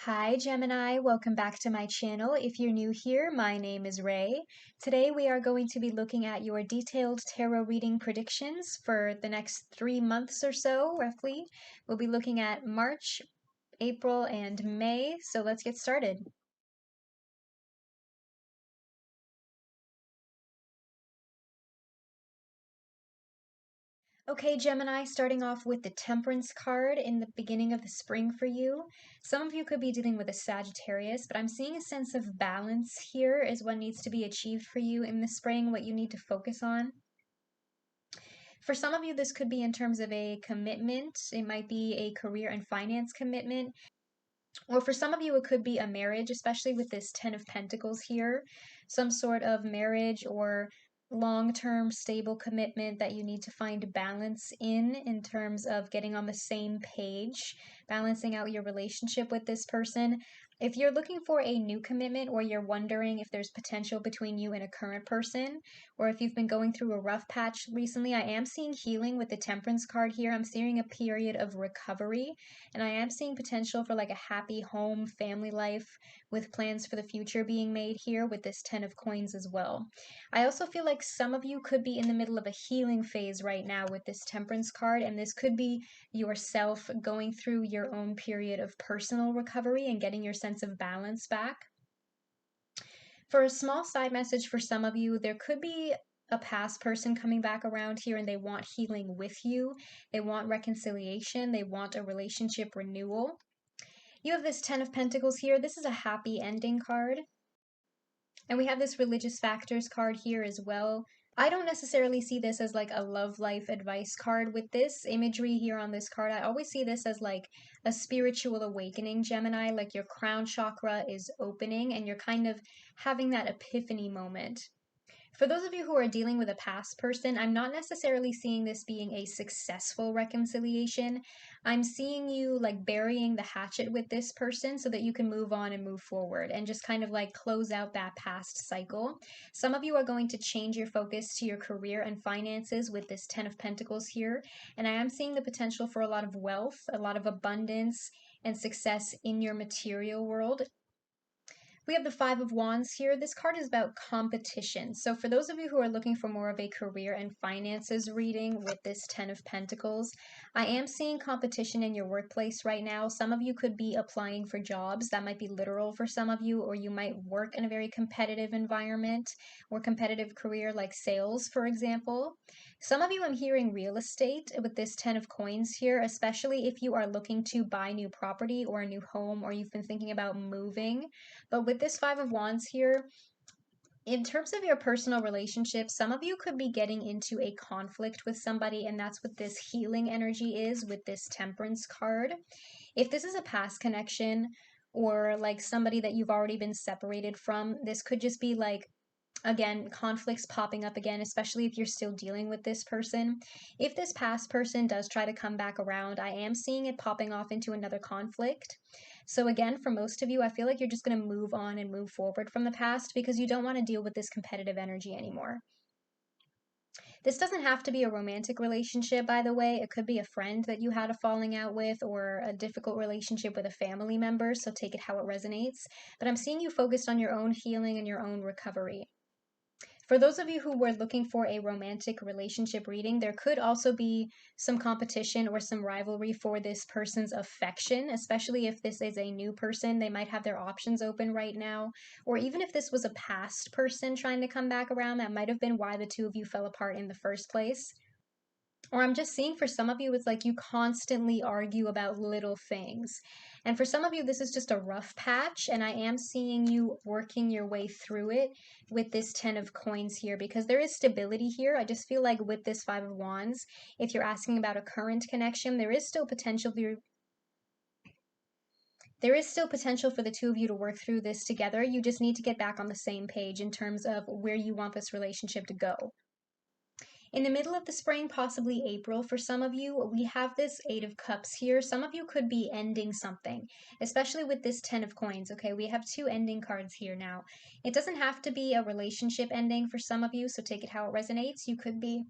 Hi Gemini, welcome back to my channel. If you're new here, my name is Ray. Today we are going to be looking at your detailed tarot reading predictions for the next 3 months or so, roughly. We'll be looking at March, April, and May, so let's get started. Okay, Gemini, starting off with the Temperance card in the beginning of the spring for you. Some of you could be dealing with a Sagittarius, but I'm seeing a sense of balance here is what needs to be achieved for you in the spring, what you need to focus on. For some of you, this could be in terms of a commitment. It might be a career and finance commitment. Or for some of you, it could be a marriage, especially with this Ten of Pentacles here. Some sort of marriage or long-term stable commitment that you need to find balance in terms of getting on the same page, balancing out your relationship with this person. If you're looking for a new commitment or you're wondering if there's potential between you and a current person, or if you've been going through a rough patch recently, I am seeing healing with the Temperance card here. I'm seeing a period of recovery, and I am seeing potential for like a happy home, family life with plans for the future being made here with this Ten of Coins as well. I also feel like some of you could be in the middle of a healing phase right now with this Temperance card, and this could be yourself going through your own period of personal recovery and getting your sense of balance back. For a small side message for some of you, there could be a past person coming back around here and they want healing with you. They want reconciliation. They want a relationship renewal. You have this Ten of Pentacles here. This is a happy ending card. And we have this Religious Factors card here as well. I don't necessarily see this as like a love life advice card. With this imagery here on this card, I always see this as like a spiritual awakening, Gemini, like your crown chakra is opening and you're kind of having that epiphany moment. For those of you who are dealing with a past person, I'm not necessarily seeing this being a successful reconciliation. I'm seeing you like burying the hatchet with this person so that you can move on and move forward and just kind of like close out that past cycle. Some of you are going to change your focus to your career and finances with this Ten of Pentacles here. And I am seeing the potential for a lot of wealth, a lot of abundance and success in your material world. We have the Five of Wands here. This card is about competition. So for those of you who are looking for more of a career and finances reading with this Ten of Pentacles, I am seeing competition in your workplace right now. Some of you could be applying for jobs. That might be literal for some of you, or you might work in a very competitive environment or competitive career like sales, for example. Some of you, I'm hearing real estate with this Ten of Coins here, especially if you are looking to buy new property or a new home, or you've been thinking about moving. But with this Five of Wands here, in terms of your personal relationships, some of you could be getting into a conflict with somebody, and that's what this healing energy is with this Temperance card. If this is a past connection or like somebody that you've already been separated from, this could just be like, again, conflicts popping up again, especially if you're still dealing with this person. If this past person does try to come back around, I am seeing it popping off into another conflict. So again, for most of you, I feel like you're just going to move on and move forward from the past because you don't want to deal with this competitive energy anymore. This doesn't have to be a romantic relationship, by the way. It could be a friend that you had a falling out with or a difficult relationship with a family member, so take it how it resonates. But I'm seeing you focused on your own healing and your own recovery. For those of you who were looking for a romantic relationship reading, there could also be some competition or some rivalry for this person's affection, especially if this is a new person. They might have their options open right now. Or even if this was a past person trying to come back around, that might have been why the two of you fell apart in the first place. Or I'm just seeing for some of you, it's like you constantly argue about little things. And for some of you, this is just a rough patch, and I am seeing you working your way through it with this Ten of Coins here because there is stability here. I just feel like with this Five of Wands, if you're asking about a current connection, there is still potential for the two of you to work through this together. You just need to get back on the same page in terms of where you want this relationship to go. In the middle of the spring, possibly April, for some of you, we have this Eight of Cups here. Some of you could be ending something, especially with this Ten of Coins, okay? We have two ending cards here now. It doesn't have to be a relationship ending for some of you, so take it how it resonates. You could be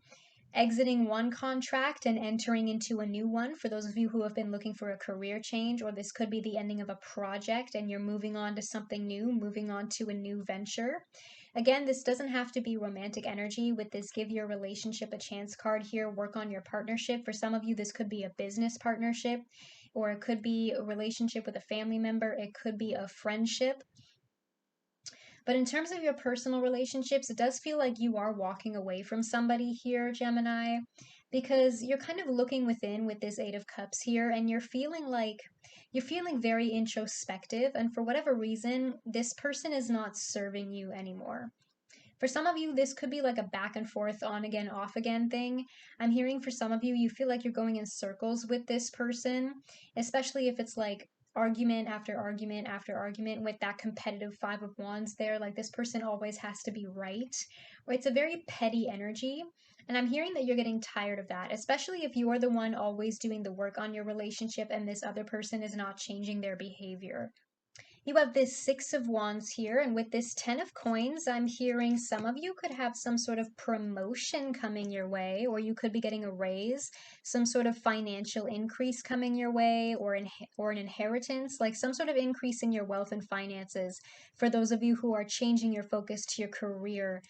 exiting one contract and entering into a new one for those of you who have been looking for a career change, or this could be the ending of a project and you're moving on to something new, moving on to a new venture. Again, this doesn't have to be romantic energy. With this give your relationship a chance card here, work on your partnership. For some of you, this could be a business partnership, or it could be a relationship with a family member. It could be a friendship. But in terms of your personal relationships, it does feel like you are walking away from somebody here, Gemini, because you're kind of looking within with this Eight of Cups here, and you're feeling very introspective, and for whatever reason, this person is not serving you anymore. For some of you, this could be like a back and forth, on again, off again thing. I'm hearing for some of you, you feel like you're going in circles with this person, especially if it's like argument after argument after argument with that competitive Five of Wands there. Like this person always has to be right. Or it's a very petty energy. And I'm hearing that you're getting tired of that, especially if you are the one always doing the work on your relationship and this other person is not changing their behavior. You have this Six of Wands here, and with this Ten of Coins, I'm hearing some of you could have some sort of promotion coming your way, or you could be getting a raise, some sort of financial increase coming your way, or an inheritance, like some sort of increase in your wealth and finances for those of you who are changing your focus to your career.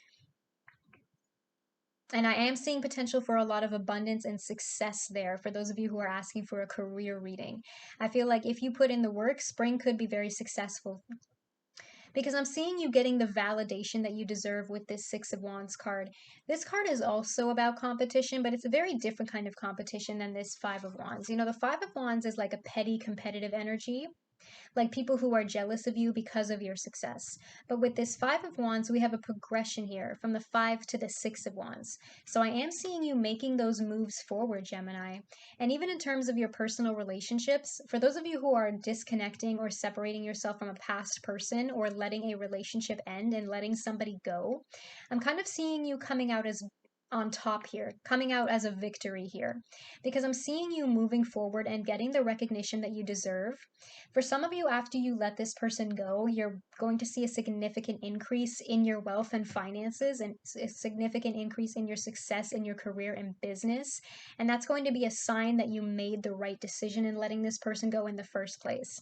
And I am seeing potential for a lot of abundance and success there for those of you who are asking for a career reading. I feel like if you put in the work, spring could be very successful because I'm seeing you getting the validation that you deserve with this Six of Wands card. This card is also about competition, but it's a very different kind of competition than this Five of Wands. You know, the Five of Wands is like a petty competitive energy, like people who are jealous of you because of your success. But with this Five of Wands, we have a progression here from the Five to the Six of Wands. So I am seeing you making those moves forward, Gemini. And even in terms of your personal relationships, for those of you who are disconnecting or separating yourself from a past person or letting a relationship end and letting somebody go, I'm kind of seeing you coming out as on top here, coming out as a victory here, because I'm seeing you moving forward and getting the recognition that you deserve. For some of you, after you let this person go, you're going to see a significant increase in your wealth and finances, and a significant increase in your success in your career and business. And that's going to be a sign that you made the right decision in letting this person go in the first place.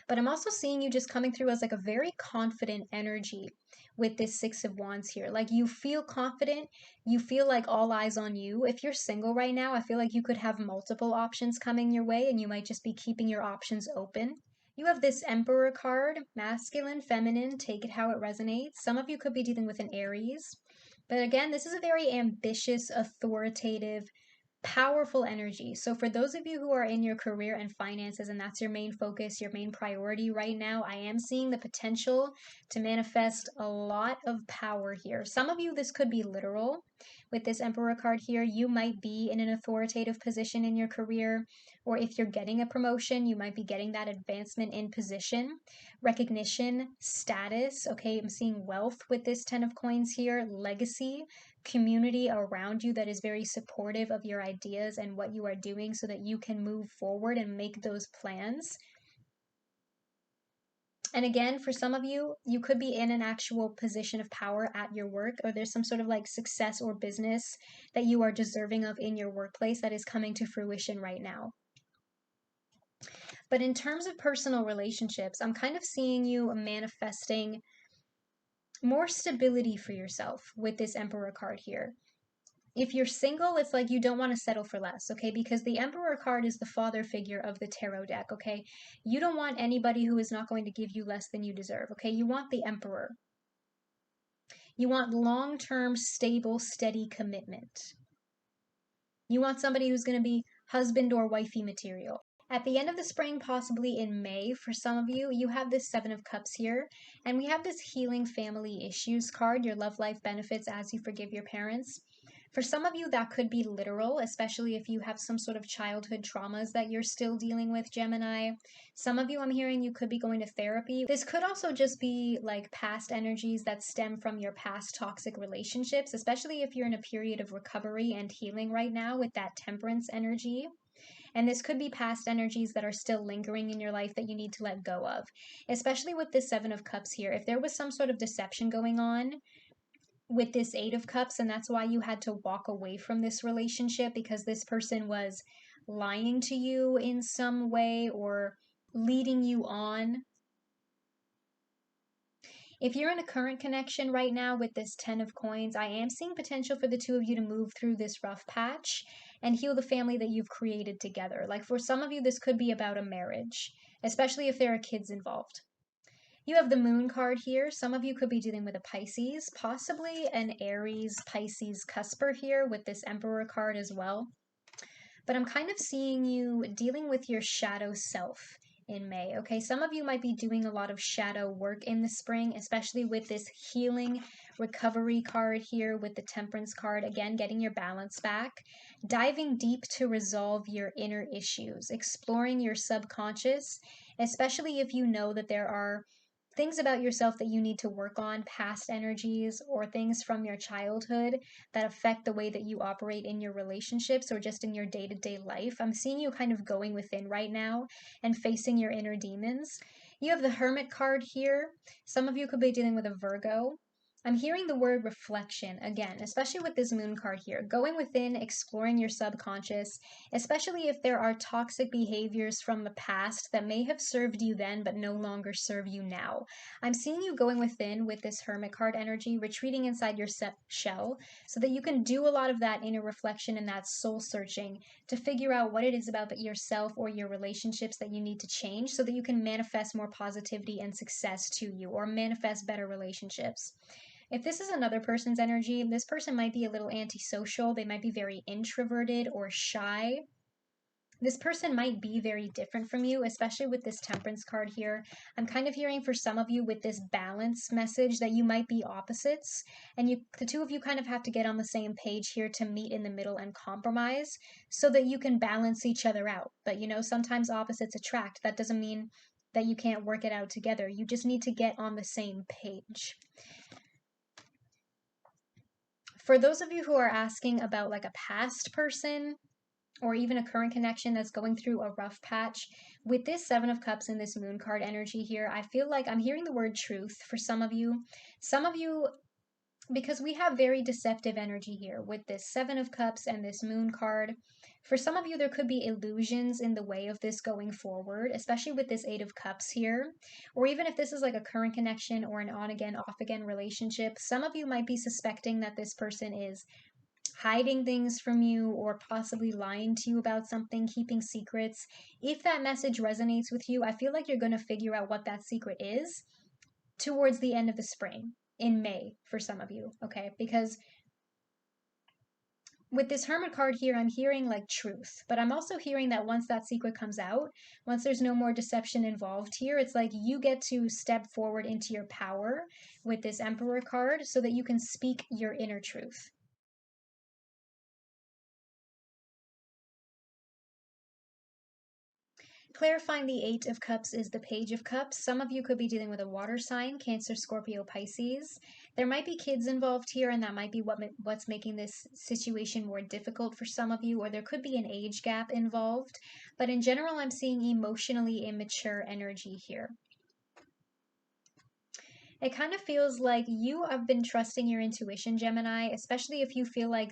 But I'm also seeing you just coming through as like a very confident energy with this Six of Wands here. Like you feel confident, you feel like all eyes on you. If you're single right now, I feel like you could have multiple options coming your way and you might just be keeping your options open. You have this Emperor card, masculine, feminine, take it how it resonates. Some of you could be dealing with an Aries. But again, this is a very ambitious, authoritative, powerful energy. So for those of you who are in your career and finances and that's your main focus, your main priority right now, I am seeing the potential to manifest a lot of power here. Some of you, this could be literal. With this Emperor card here, you might be in an authoritative position in your career, or if you're getting a promotion, you might be getting that advancement in position, recognition, status. Okay, I'm seeing wealth with this Ten of Coins here, legacy, community around you that is very supportive of your ideas and what you are doing so that you can move forward and make those plans. And again, for some of you, you could be in an actual position of power at your work, or there's some sort of like success or business that you are deserving of in your workplace that is coming to fruition right now. But in terms of personal relationships, I'm kind of seeing you manifesting more stability for yourself with this Emperor card here. If you're single, it's like you don't want to settle for less, okay? Because the Emperor card is the father figure of the tarot deck, okay? You don't want anybody who is not going to give you less than you deserve, okay? You want the Emperor. You want long-term, stable, steady commitment. You want somebody who's going to be husband or wifey material. At the end of the spring, possibly in May, for some of you, you have this Seven of Cups here, and we have this Healing Family Issues card, your love life benefits as you forgive your parents. For some of you, that could be literal, especially if you have some sort of childhood traumas that you're still dealing with, Gemini. Some of you, I'm hearing you could be going to therapy. This could also just be like past energies that stem from your past toxic relationships, especially if you're in a period of recovery and healing right now with that Temperance energy. And this could be past energies that are still lingering in your life that you need to let go of, especially with this Seven of Cups here. If there was some sort of deception going on, with this Eight of Cups, and that's why you had to walk away from this relationship, because this person was lying to you in some way or leading you on. If you're in a current connection right now with this Ten of Coins, I am seeing potential for the two of you to move through this rough patch and heal the family that you've created together. Like for some of you, this could be about a marriage, especially if there are kids involved. You have the Moon card here. Some of you could be dealing with a Pisces, possibly an Aries Pisces cusper here with this Emperor card as well. But I'm kind of seeing you dealing with your shadow self in May. Okay, some of you might be doing a lot of shadow work in the spring, especially with this healing recovery card here with the Temperance card. Again, getting your balance back, diving deep to resolve your inner issues, exploring your subconscious, especially if you know that there are things about yourself that you need to work on, past energies or things from your childhood that affect the way that you operate in your relationships or just in your day-to-day life. I'm seeing you kind of going within right now and facing your inner demons. You have the Hermit card here. Some of you could be dealing with a Virgo. I'm hearing the word reflection again, especially with this Moon card here. Going within, exploring your subconscious, especially if there are toxic behaviors from the past that may have served you then but no longer serve you now. I'm seeing you going within with this Hermit card energy, retreating inside your shell so that you can do a lot of that inner reflection and that soul searching to figure out what it is about yourself or your relationships that you need to change so that you can manifest more positivity and success to you or manifest better relationships. If this is another person's energy, this person might be a little antisocial. They might be very introverted or shy. This person might be very different from you, especially with this Temperance card here. I'm kind of hearing for some of you with this balance message that you might be opposites, and the two of you kind of have to get on the same page here to meet in the middle and compromise so that you can balance each other out. But sometimes opposites attract. That doesn't mean that you can't work it out together. You just need to get on the same page. For those of you who are asking about like a past person or even a current connection that's going through a rough patch, with this Seven of Cups and this Moon card energy here, I feel like I'm hearing the word truth for some of you. Some of you, because we have very deceptive energy here with this Seven of Cups and this Moon card. For some of you, there could be illusions in the way of this going forward, especially with this Eight of Cups here. Or even if this is like a current connection or an on-again, off-again relationship, some of you might be suspecting that this person is hiding things from you or possibly lying to you about something, keeping secrets. If that message resonates with you, I feel like you're going to figure out what that secret is towards the end of the spring, in May, for some of you, okay? Because with this Hermit card here, I'm hearing like truth, but I'm also hearing that once that secret comes out, once there's no more deception involved here, it's like you get to step forward into your power with this Emperor card so that you can speak your inner truth. Clarifying the Eight of Cups is the Page of Cups. Some of you could be dealing with a water sign, Cancer, Scorpio, Pisces. There might be kids involved here, and that might be what's making this situation more difficult for some of you, or there could be an age gap involved. But in general, I'm seeing emotionally immature energy here. It kind of feels like you have been trusting your intuition, Gemini, especially if you feel like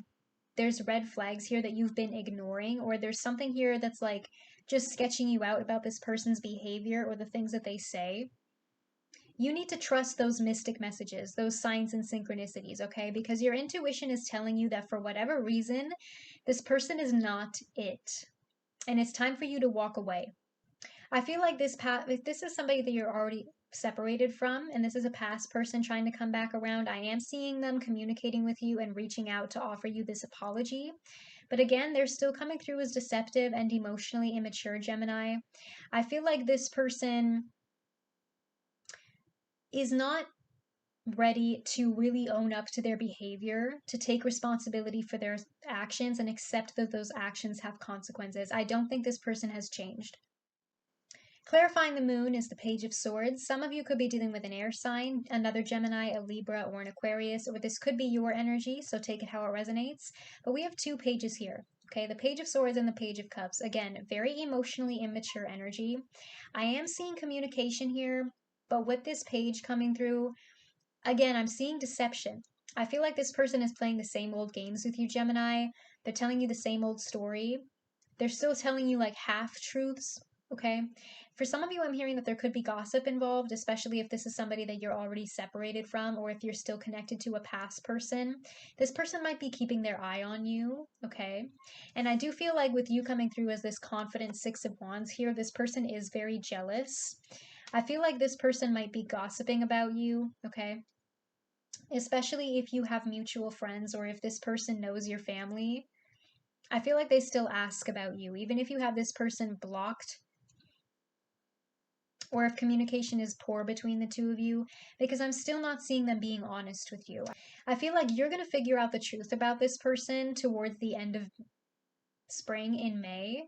there's red flags here that you've been ignoring, or there's something here that's like just sketching you out about this person's behavior or the things that they say. You need to trust those mystic messages, those signs and synchronicities, okay? Because your intuition is telling you that for whatever reason, this person is not it. And it's time for you to walk away. I feel like if this is somebody that you're already separated from, and this is a past person trying to come back around, I am seeing them communicating with you and reaching out to offer you this apology. But again, they're still coming through as deceptive and emotionally immature, Gemini. I feel like this person is not ready to really own up to their behavior, to take responsibility for their actions and accept that those actions have consequences. I don't think this person has changed. Clarifying the moon is the Page of Swords. Some of you could be dealing with an air sign, another Gemini, a Libra, or an Aquarius, or this could be your energy, so take it how it resonates. But we have two pages here, okay? The Page of Swords and the Page of Cups. Again, very emotionally immature energy. I am seeing communication here, but with this page coming through, again, I'm seeing deception. I feel like this person is playing the same old games with you, Gemini. They're telling you the same old story. They're still telling you like half truths, okay? For some of you, I'm hearing that there could be gossip involved, especially if this is somebody that you're already separated from or if you're still connected to a past person. This person might be keeping their eye on you, okay? And I do feel like with you coming through as this confident Six of Wands here, this person is very jealous. I feel like this person might be gossiping about you, okay? Especially if you have mutual friends or if this person knows your family. I feel like they still ask about you, even if you have this person blocked or if communication is poor between the two of you, because I'm still not seeing them being honest with you. I feel like you're going to figure out the truth about this person towards the end of spring in May.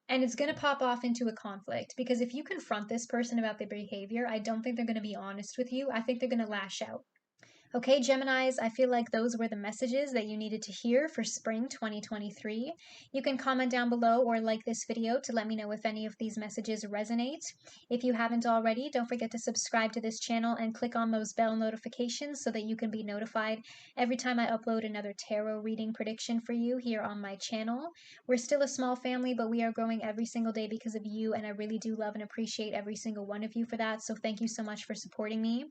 And it's going to pop off into a conflict because if you confront this person about their behavior, I don't think they're going to be honest with you. I think they're going to lash out. Okay, Geminis, I feel like those were the messages that you needed to hear for spring 2023. You can comment down below or like this video to let me know if any of these messages resonate. If you haven't already, don't forget to subscribe to this channel and click on those bell notifications so that you can be notified every time I upload another tarot reading prediction for you here on my channel. We're still a small family, but we are growing every single day because of you, and I really do love and appreciate every single one of you for that, so thank you so much for supporting me.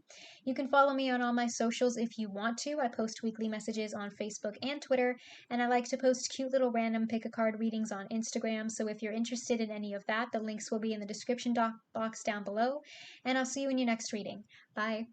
You can follow me on all my socials if you want to. I post weekly messages on Facebook and Twitter, and I like to post cute little random pick a card readings on Instagram. So if you're interested in any of that, the links will be in the description box down below, and I'll see you in your next reading. Bye.